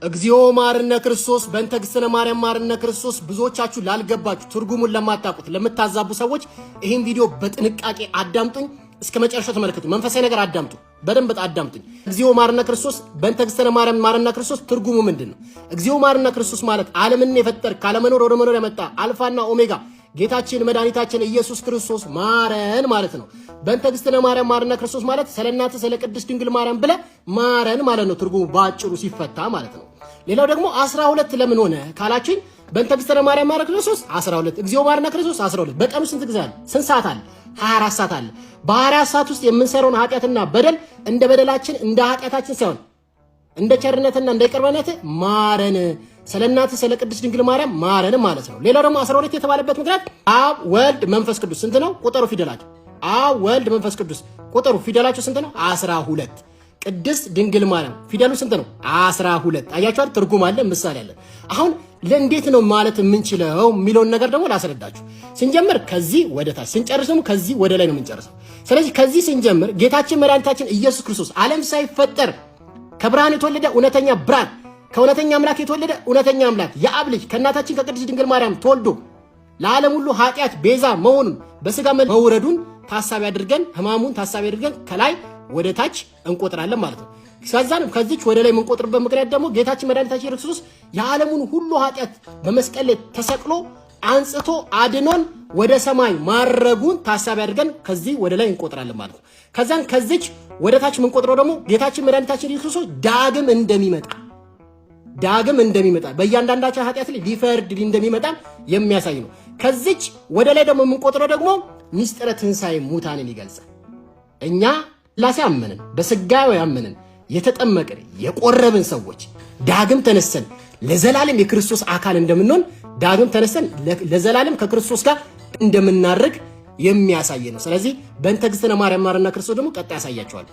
እግዚኦ ማርነ ክርስቶስ በእንተ እግዝእትነ ማርያም ማርነ ክርስቶስ። ብዙዎቻችሁ ላልገባችሁ ትርጉሙን ለማታውቁት ለምታዛቡ ሰዎች ይሄን ቪዲዮ በጥንቃቄ አዳምጡኝ፣ እስከ መጨረሻው ተመልከቱ። መንፈሳዊ ነገር አዳምጡ፣ በደንብ አዳምጡኝ። እግዚኦ ማርነ ክርስቶስ በእንተ እግዝእትነ ማርያም ማርነ ክርስቶስ ትርጉሙ ምንድነው? እግዚኦ ማርነ ክርስቶስ ማለት ዓለምን የፈጠር ካለመኖር ወደ መኖር ያመጣ አልፋና ኦሜጋ ጌታችን መድኃኒታችን ኢየሱስ ክርስቶስ ማረን ማለት ነው። በእንተ እግዝእትነ ማርያም ማርነ ክርስቶስ ማለት ስለናተ ስለ ቅድስት ድንግል ማርያም ብለ ማረን ማለት ነው። ትርጉሙ ባጭሩ ሲፈታ ማለት ነው። ሌላው ደግሞ 12 ለምን ሆነ ካላችሁኝ በእንተ እግዝእትነ ማርያም ማርነ ክርስቶስ 12 እግዚኦ ማርነ ክርስቶስ 12 በቀኑ ስንት ጊዜ አለ? ስንት ሰዓት አለ? 24 ሰዓት አለ። በ24 ሰዓት ውስጥ የምንሰራውን ኃጢአትና በደል እንደ በደላችን እንደ ኃጢአታችን ሳይሆን እንደ ቸርነትና እንደ ይቅርባነት ማረን ስለናተ ስለ ቅድስት ድንግል ማርያም ማረን ማለት ነው። ሌላው ደግሞ 12 የተባለበት ምክንያት አብ ወልድ መንፈስ ቅዱስ ስንት ነው? ቁጥሩ ፊደላቸው አብ ወልድ መንፈስ ቅዱስ ቁጥሩ ፊደላቸው ስንት ነው? 12 ቅድስት ድንግል ማርያም ፊደሉ ስንት ነው? 12 አያችኋል። ትርጉም አለ፣ ምሳሌ አለ። አሁን ለእንዴት ነው ማለት የምንችለው የሚለውን ነገር ደግሞ ላስረዳችሁ። ስንጀምር ከዚህ ወደ ታች ስንጨርስም ከዚህ ወደ ላይ ነው የምንጨርሰው። ስለዚህ ከዚህ ስንጀምር ጌታችን መድኃኒታችን ኢየሱስ ክርስቶስ ዓለም ሳይፈጠር ከብርሃን የተወለደ እውነተኛ ብርሃን ከእውነተኛ አምላክ የተወለደ እውነተኛ አምላክ የአብ ልጅ ከእናታችን ከቅድስት ድንግል ማርያም ተወልዶ ለዓለም ሁሉ ኃጢአት ቤዛ መሆኑን በስጋ መውረዱን ታሳቢ አድርገን ሕማሙን ታሳቢ አድርገን ከላይ ወደ ታች እንቆጥራለን ማለት ነው። ከዚች ወደ ላይ የምንቆጥርበት ምክንያት ደግሞ ጌታችን መድኃኒታችን ኢየሱስ ክርስቶስ የዓለሙን ሁሉ ኃጢአት በመስቀል ላይ ተሰቅሎ አንጽቶ አድኖን ወደ ሰማይ ማረጉን ታሳቢ አድርገን ከዚህ ወደ ላይ እንቆጥራለን ማለት ነው። ከዛን ከዚች ወደ ታች የምንቆጥረው ደግሞ ጌታችን መድኃኒታችን ኢየሱስ ክርስቶስ ዳግም እንደሚመጣ በእያንዳንዳቸው ኃጢአት ላይ ሊፈርድ እንደሚመጣ የሚያሳይ ነው። ከዚች ወደ ላይ ደግሞ የምንቆጥረው ደግሞ ሚስጥረ ትንሣኤ ሙታንን ይገልጻል። እኛ ላሴ አመንን በስጋው ያመንን የተጠመቅን የቆረብን ሰዎች ዳግም ተነስተን ለዘላለም የክርስቶስ አካል እንደምንሆን ዳግም ተነስተን ለዘላለም ከክርስቶስ ጋር እንደምናርግ የሚያሳይ ነው። ስለዚህ በእንተ እግዝእትነ ማርያም ማርነ ክርስቶስ ደግሞ ቀጣይ ያሳያቸዋል።